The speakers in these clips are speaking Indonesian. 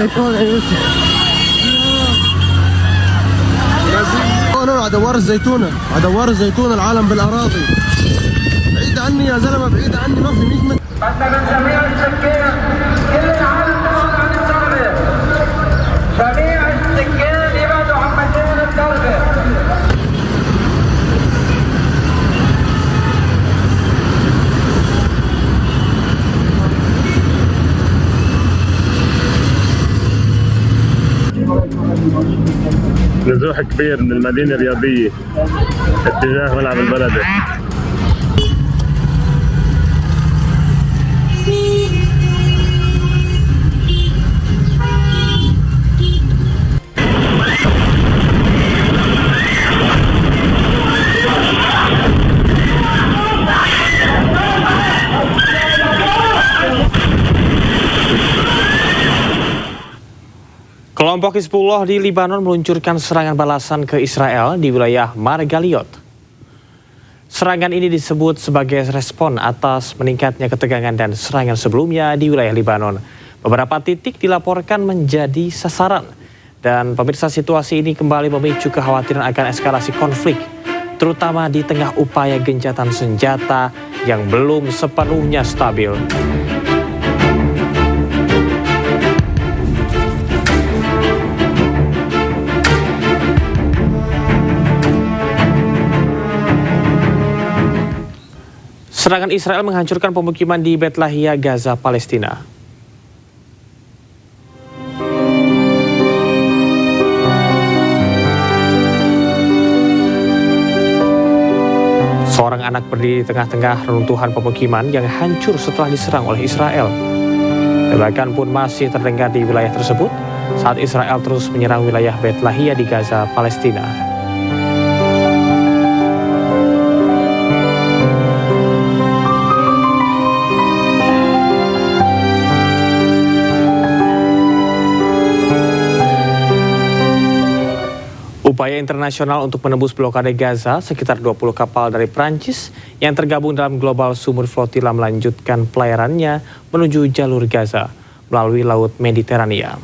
الزيتون يا يوسف. دوار الزيتونة، دوار الزيتون العالم بالأراضي. بعيد عني يا زلمة، بعيد عني، ما في 100 متر. أنت من جميع السكان، كل العالم تبعد عن الدربة. جميع السكان يبعدوا عن مكان الدربة. نزوح كبير من المدينة الرياضية اتجاه ملعب البلدي. Kelompok Hizbullah di Lebanon meluncurkan serangan balasan ke Israel di wilayah Margaliot. Serangan ini disebut sebagai respon atas meningkatnya ketegangan dan serangan sebelumnya di wilayah Lebanon. Beberapa titik dilaporkan menjadi sasaran. Dan pemirsa, situasi ini kembali memicu kekhawatiran akan eskalasi konflik, terutama di tengah upaya gencatan senjata yang belum sepenuhnya stabil. Serangan Israel menghancurkan pemukiman di Bet Lahia, Gaza, Palestina. Seorang anak berdiri di tengah-tengah reruntuhan pemukiman yang hancur setelah diserang oleh Israel. Ledakan pun masih terdengar di wilayah tersebut saat Israel terus menyerang wilayah Bet Lahia di Gaza, Palestina. Upaya internasional untuk menembus blokade Gaza, sekitar 20 kapal dari Prancis yang tergabung dalam Global Sumur Flotilla melanjutkan pelayarannya menuju jalur Gaza melalui Laut Mediterania.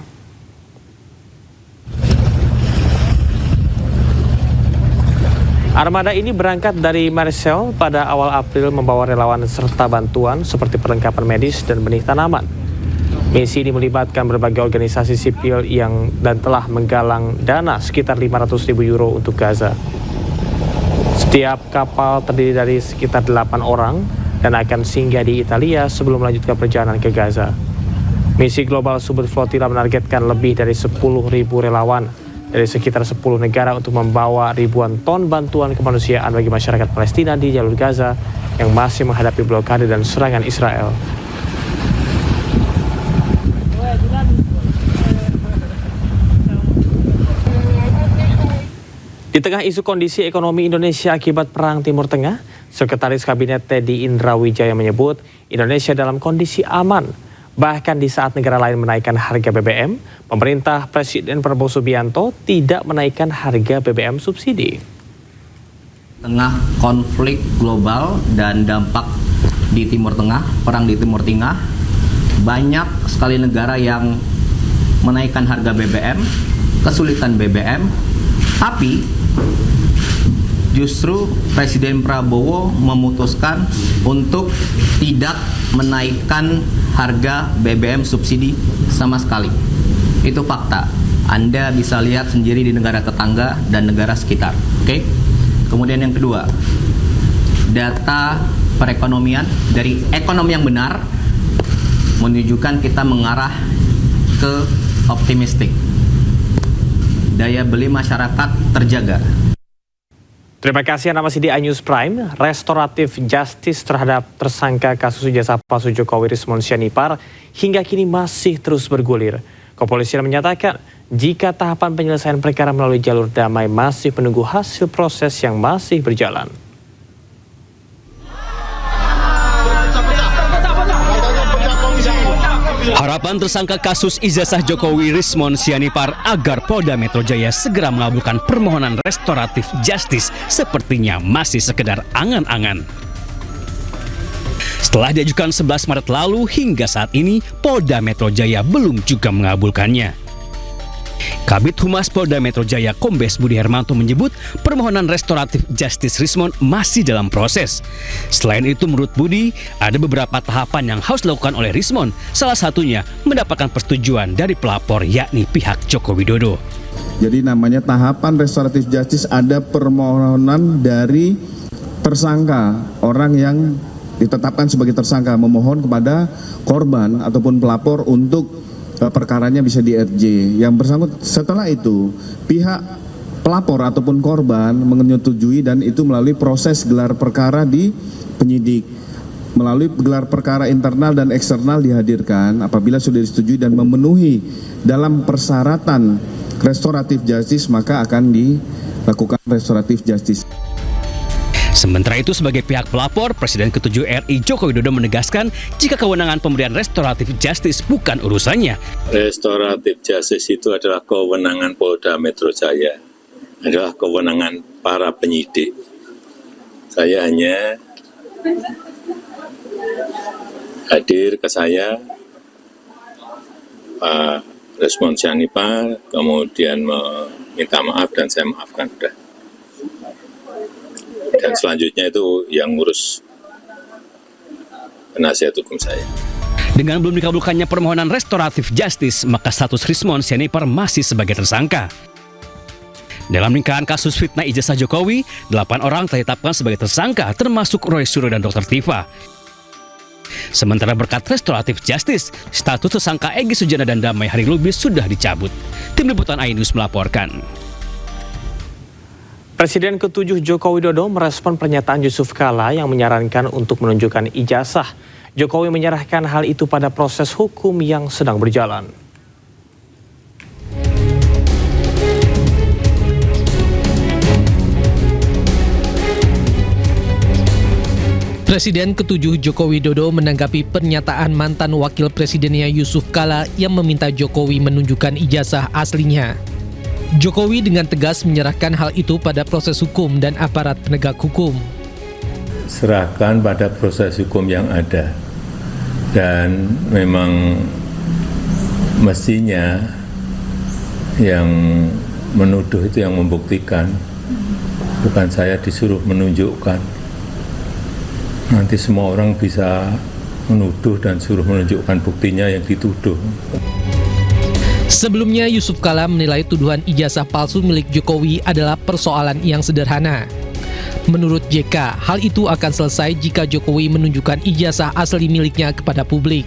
Armada ini berangkat dari Marseille pada awal April membawa relawan serta bantuan seperti perlengkapan medis dan benih tanaman. Misi ini melibatkan berbagai organisasi sipil dan telah menggalang dana sekitar 500.000 euro untuk Gaza. Setiap kapal terdiri dari sekitar 8 orang dan akan singgah di Italia sebelum melanjutkan perjalanan ke Gaza. Misi Global Sumur Flotilla menargetkan lebih dari 10.000 relawan dari sekitar 10 negara untuk membawa ribuan ton bantuan kemanusiaan bagi masyarakat Palestina di jalur Gaza yang masih menghadapi blokade dan serangan Israel. Di tengah isu kondisi ekonomi Indonesia akibat Perang Timur Tengah, Sekretaris Kabinet Teddy Indrawijaya menyebut Indonesia dalam kondisi aman. Bahkan di saat negara lain menaikkan harga BBM, pemerintah Presiden Prabowo Subianto tidak menaikkan harga BBM subsidi. Tengah konflik global dan dampak di Timur Tengah, perang di Timur Tengah, banyak sekali negara yang menaikkan harga BBM, kesulitan BBM, tapi justru Presiden Prabowo memutuskan untuk tidak menaikkan harga BBM subsidi sama sekali. Itu fakta. Anda bisa lihat sendiri di negara tetangga dan negara sekitar. Oke? Kemudian yang kedua, data perekonomian dari ekonomi yang benar menunjukkan kita mengarah ke optimistik. Daya beli masyarakat terjaga. Terima kasih Anda masih di iNews Prime. Restoratif justice terhadap tersangka kasus ijazah palsu Jokowi Rismon Sianipar hingga kini masih terus bergulir. Kepolisian menyatakan jika tahapan penyelesaian perkara melalui jalur damai masih menunggu hasil proses yang masih berjalan. Harapan tersangka kasus ijazah Jokowi Rismon Sianipar agar Polda Metro Jaya segera mengabulkan permohonan restoratif justice sepertinya masih sekedar angan-angan. Telah diajukan 11 Maret lalu hingga saat ini Polda Metro Jaya belum juga mengabulkannya. Kabid Humas Polda Metro Jaya Kombes Budi Hermanto menyebut permohonan restoratif justice Rismon masih dalam proses. Selain itu menurut Budi, ada beberapa tahapan yang harus dilakukan oleh Rismon, salah satunya mendapatkan persetujuan dari pelapor yakni pihak Joko Widodo. Jadi namanya tahapan restoratif justice, ada permohonan dari tersangka, orang yang ditetapkan sebagai tersangka memohon kepada korban ataupun pelapor untuk perkaranya bisa di RJ. Yang bersangkutan setelah itu pihak pelapor ataupun korban menyetujui dan itu melalui proses gelar perkara di penyidik. Melalui gelar perkara internal dan eksternal dihadirkan apabila sudah disetujui dan memenuhi dalam persyaratan restoratif justice maka akan dilakukan restoratif justice. Sementara itu sebagai pihak pelapor, Presiden ke-7 RI Joko Widodo menegaskan jika kewenangan pemberian restoratif justice bukan urusannya. Restoratif justice itu adalah kewenangan Polda Metro Jaya, adalah kewenangan para penyidik. Saya hanya hadir ke saya, Pak Rismon Sianipar, kemudian meminta maaf dan saya maafkan sudah. Dan selanjutnya itu yang ngurus penasihat hukum saya. Dengan belum dikabulkannya permohonan restoratif justice, maka status Rismon Sianipar masih sebagai tersangka. Dalam lingkaran kasus fitnah ijazah Jokowi, 8 orang telah ditetapkan sebagai tersangka, termasuk Roy Suryo dan Dr. Tifa. Sementara berkat restoratif justice, status tersangka Egy Sujana dan Damai Hari Lubis sudah dicabut. Tim Liputan iNews melaporkan. Presiden ke-7 Joko Widodo merespon pernyataan Yusuf Kala yang menyarankan untuk menunjukkan ijazah. Jokowi menyerahkan hal itu pada proses hukum yang sedang berjalan. Presiden ke-7 Joko Widodo menanggapi pernyataan mantan wakil presidennya Yusuf Kala yang meminta Jokowi menunjukkan ijazah aslinya. Jokowi dengan tegas menyerahkan hal itu pada proses hukum dan aparat penegak hukum. Serahkan pada proses hukum yang ada. Dan memang mestinya yang menuduh itu yang membuktikan. Bukan saya disuruh menunjukkan. Nanti semua orang bisa menuduh dan suruh menunjukkan buktinya yang dituduh. Sebelumnya Yusuf Kala menilai tuduhan ijazah palsu milik Jokowi adalah persoalan yang sederhana. Menurut JK, hal itu akan selesai jika Jokowi menunjukkan ijazah asli miliknya kepada publik.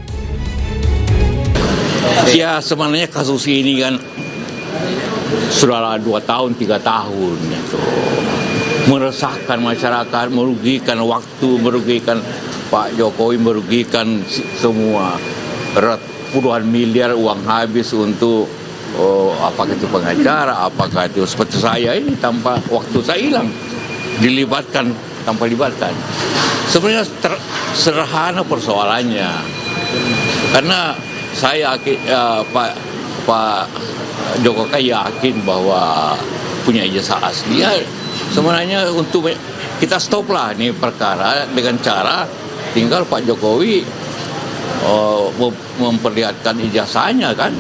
Ya sebenarnya kasus ini kan sudah 2 tahun, 3 tahun gitu. Meresahkan masyarakat, merugikan waktu, merugikan Pak Jokowi, merugikan semua. Puluhan miliar uang habis untuk apakah itu pengacara, apakah itu seperti saya ini tanpa waktu saya hilang, dilibatkan tanpa libatkan. Sebenarnya sederhana persoalannya, karena saya Pak Jokowi yakin bahwa punya ijazah asli. Ya, sebenarnya untuk kita stoplah nih perkara dengan cara tinggal Pak Jokowi memperlihatkan ijazahnya kan.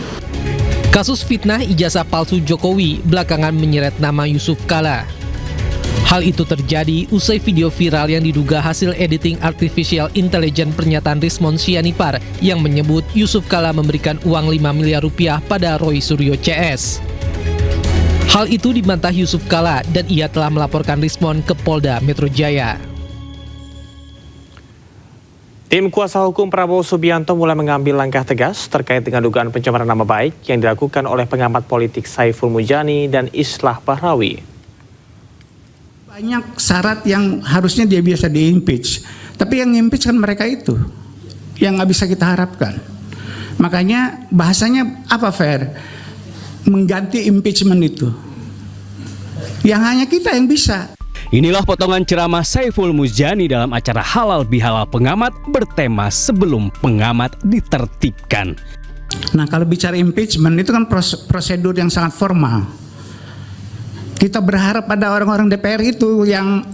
Kasus fitnah ijazah palsu Jokowi belakangan menyeret nama Yusuf Kala. Hal itu terjadi usai video viral yang diduga hasil editing artificial intelligence pernyataan Rismon Sianipar yang menyebut Yusuf Kala memberikan uang 5 miliar rupiah pada Roy Suryo CS. Hal itu dibantah Yusuf Kala dan ia telah melaporkan Rismon ke Polda Metro Jaya. Tim kuasa hukum Prabowo Subianto mulai mengambil langkah tegas terkait dengan dugaan pencemaran nama baik yang dilakukan oleh pengamat politik Saiful Mujani dan Islah Bahrawi. Banyak syarat yang harusnya dia bisa di-impeach, tapi yang impeach kan mereka itu, yang nggak bisa kita harapkan. Makanya bahasanya apa fair? Mengganti impeachment itu, yang hanya kita yang bisa. Inilah potongan ceramah Saiful Mujani dalam acara Halal Bihalal Pengamat bertema Sebelum Pengamat Ditertibkan. Nah, kalau bicara impeachment itu kan prosedur yang sangat formal. Kita berharap pada orang-orang DPR itu yang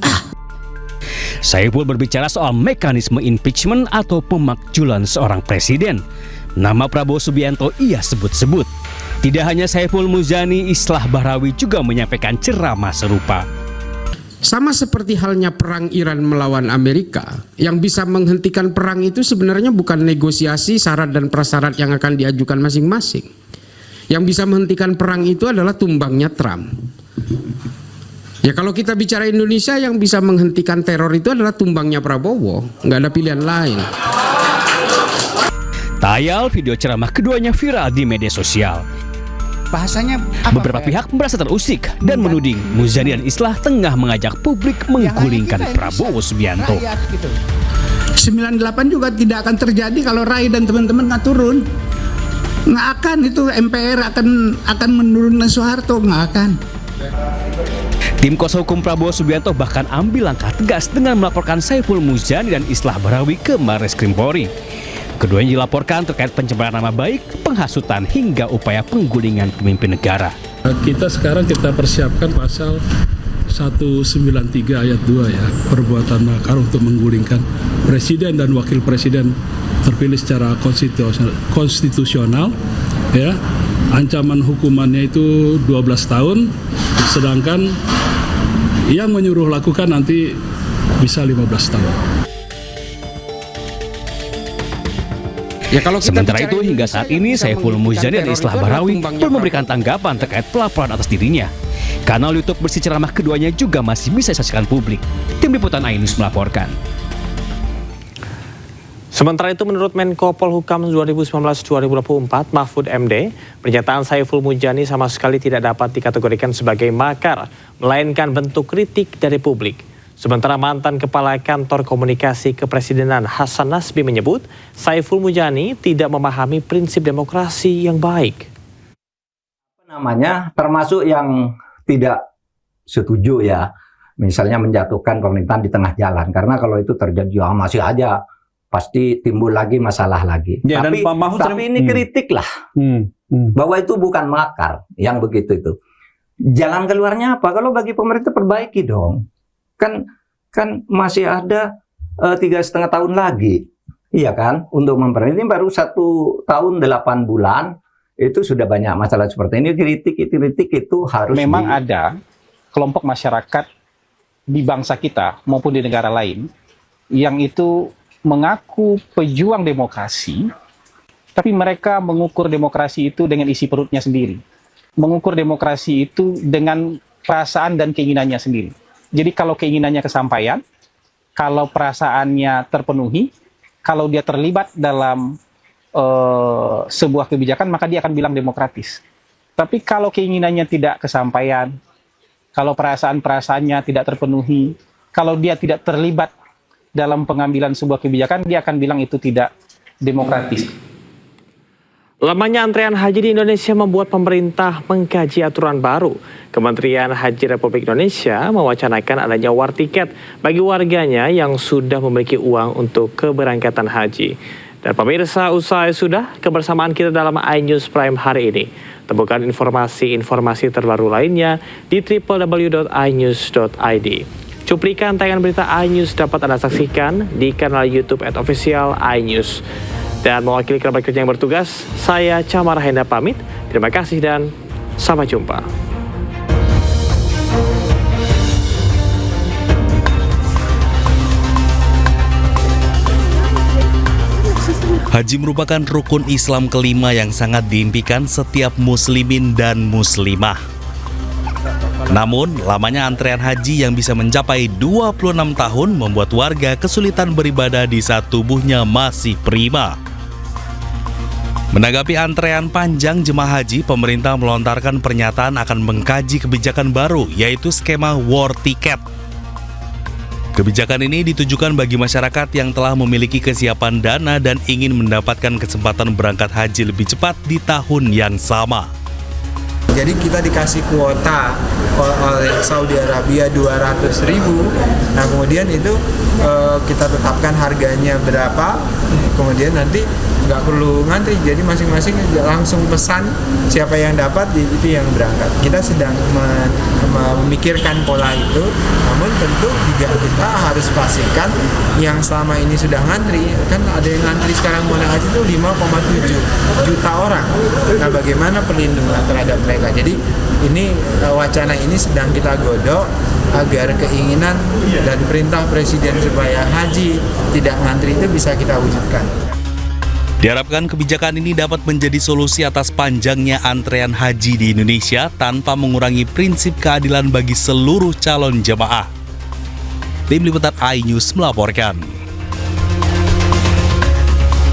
Saiful berbicara soal mekanisme impeachment atau pemakzulan seorang presiden. Nama Prabowo Subianto ia sebut-sebut. Tidak hanya Saiful Muzani, Islah Bahrawi juga menyampaikan ceramah serupa. Sama seperti halnya perang Iran melawan Amerika, yang bisa menghentikan perang itu sebenarnya bukan negosiasi syarat dan prasyarat yang akan diajukan masing-masing. Yang bisa menghentikan perang itu adalah tumbangnya Trump. Ya kalau kita bicara Indonesia, yang bisa menghentikan teror itu adalah tumbangnya Prabowo, nggak ada pilihan lain. Tayal video ceramah keduanya viral di media sosial. Bahasanya Beberapa pihak merasa terusik dan menuding Muzani dan Islah tengah mengajak publik menggulingkan Prabowo Subianto. 98 juga tidak akan terjadi kalau Rai dan teman-teman nggak turun. Nggak akan itu MPR akan menurunkan Soeharto, nggak akan. Tim kuasa hukum Prabowo Subianto bahkan ambil langkah tegas dengan melaporkan Saiful Muzani dan Islah Bahrawi ke Barreskrim Polri. Keduanya dilaporkan terkait pencemaran nama baik, penghasutan hingga upaya penggulingan pemimpin negara. Kita sekarang persiapkan pasal 193 ayat 2 ya, perbuatan makar untuk menggulingkan presiden dan wakil presiden terpilih secara konstitusional ya. Ancaman hukumannya itu 12 tahun, sedangkan yang menyuruh lakukan nanti bisa 15 tahun. Sementara itu hingga saat ini Saiful Muzani dan Islah Bahrawi belum memberikan tanggapan terkait pelaporan atas dirinya. Kanal YouTube bersih ceramah keduanya juga masih bisa disaksikan publik. Tim Liputan iNews melaporkan. Sementara itu menurut Menko Polhukam 2019-2024 Mahfud MD, pernyataan Saiful Muzani sama sekali tidak dapat dikategorikan sebagai makar, melainkan bentuk kritik dari publik. Sementara mantan Kepala Kantor Komunikasi Kepresidenan Hasan Nasbi menyebut Saiful Muzani tidak memahami prinsip demokrasi yang baik. Termasuk yang tidak setuju ya, misalnya menjatuhkan pemerintahan di tengah jalan, karena kalau itu terjadi masih aja pasti timbul lagi masalah lagi. Ya, tapi ini kritik lah, bahwa itu bukan makar yang begitu itu. Jalan keluarnya apa? Kalau bagi pemerintah perbaiki dong. Kan masih ada 3,5 tahun lagi, iya kan, untuk memperbaiki. Ini baru 1 tahun 8 bulan itu sudah banyak masalah seperti ini. Kritik itu harus memang ada kelompok masyarakat di bangsa kita maupun di negara lain yang itu mengaku pejuang demokrasi, tapi mereka mengukur demokrasi itu dengan isi perutnya sendiri, mengukur demokrasi itu dengan perasaan dan keinginannya sendiri. Jadi kalau keinginannya kesampaian, kalau perasaannya terpenuhi, kalau dia terlibat dalam sebuah kebijakan, maka dia akan bilang demokratis. Tapi kalau keinginannya tidak kesampaian, kalau perasaan-perasaannya tidak terpenuhi, kalau dia tidak terlibat dalam pengambilan sebuah kebijakan, dia akan bilang itu tidak demokratis. Lamanya antrean haji di Indonesia membuat pemerintah mengkaji aturan baru. Kementerian Haji Republik Indonesia mewacanakan adanya war tiket bagi warganya yang sudah memiliki uang untuk keberangkatan haji. Dan pemirsa, usai sudah kebersamaan kita dalam iNews Prime hari ini. Temukan informasi-informasi terbaru lainnya di www.inews.id. Cuplikan tayangan berita iNews dapat Anda saksikan di kanal YouTube @official iNews. Dan mewakili kerabat kerja yang bertugas, saya Camara Henda pamit. Terima kasih dan sampai jumpa. Haji merupakan rukun Islam kelima yang sangat diimpikan setiap muslimin dan muslimah. Namun, lamanya antrean haji yang bisa mencapai 26 tahun membuat warga kesulitan beribadah di saat tubuhnya masih prima. Menanggapi antrean panjang jemaah haji, pemerintah melontarkan pernyataan akan mengkaji kebijakan baru, yaitu skema war ticket. Kebijakan ini ditujukan bagi masyarakat yang telah memiliki kesiapan dana dan ingin mendapatkan kesempatan berangkat haji lebih cepat di tahun yang sama. Jadi kita dikasih kuota oleh Saudi Arabia 200.000. Nah kemudian itu kita tetapkan harganya berapa. Kemudian nanti nggak perlu ngantri, jadi masing-masing langsung pesan siapa yang dapat itu yang berangkat. Kita sedang memikirkan pola itu, namun tentu juga kita harus pastikan yang selama ini sudah ngantri, kan ada yang ngantri sekarang mau naik haji itu 5,7 juta orang. Nah, bagaimana perlindungan terhadap mereka? Jadi ini wacana ini sedang kita godok agar keinginan dan perintah Presiden supaya haji tidak ngantri itu bisa kita wujudkan. Diharapkan kebijakan ini dapat menjadi solusi atas panjangnya antrean haji di Indonesia tanpa mengurangi prinsip keadilan bagi seluruh calon jemaah. Tim Liputan iNews melaporkan.